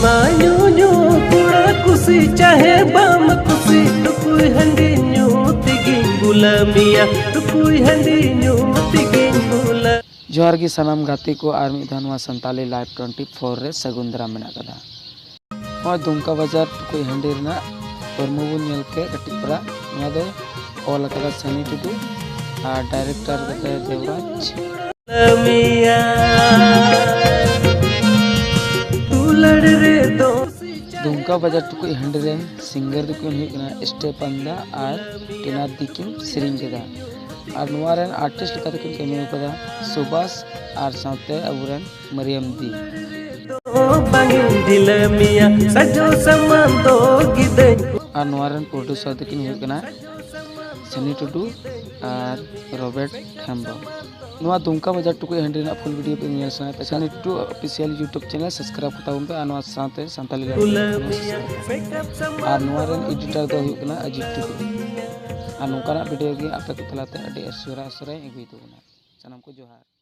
मा new new कुड़ा कुसी चाहे बाम कुसी टुकुई हंडी न्यू तिगिन गुलामिया टुकुई हंडी न्यू तिगिन गुला। जोहार गी सनाम गाती को आर मिद धाव संताली लाइव 24 रे सगुन दाराम मेना कदा। और दुमका बाजार टुकुई हंडी रेना परमो बन नेल के कटिक परा नया दो ऑल कदा सनी टुडू और डायरेक्टर कते देवराज गुलामिया तू लड़ रे दो। दुमका बाजार टुकुई हंडी रेन सिंगर दुकुन हुई कना स्टेपंदा और टीना दिकिन सिरिंग केदा और नुआरेन आर्टिस्ट लेका तकिन कैमियो कदा सुभाष और साथे अबुरेन मरियम दी सजो समान दो गिदे और नुआरेन प्रोड्यूसर तकिन हुई कना सनी टुडू और रॉबर्ट हेम्ब्रो। नुआ दुमका बाजार टुकुई हंडी रेना फुल वीडियो पे नेल सना पे Sunny Tudu official YouTube channel subscribe करता हूं पे और नुआ साथे संताली और नुआरेन एडिटर दो हुई कना अजीत टुडू और नौकाना वीडियो गे आपे को तलाते अडी असुरा असुरा एगुई तो सनम को जोहार।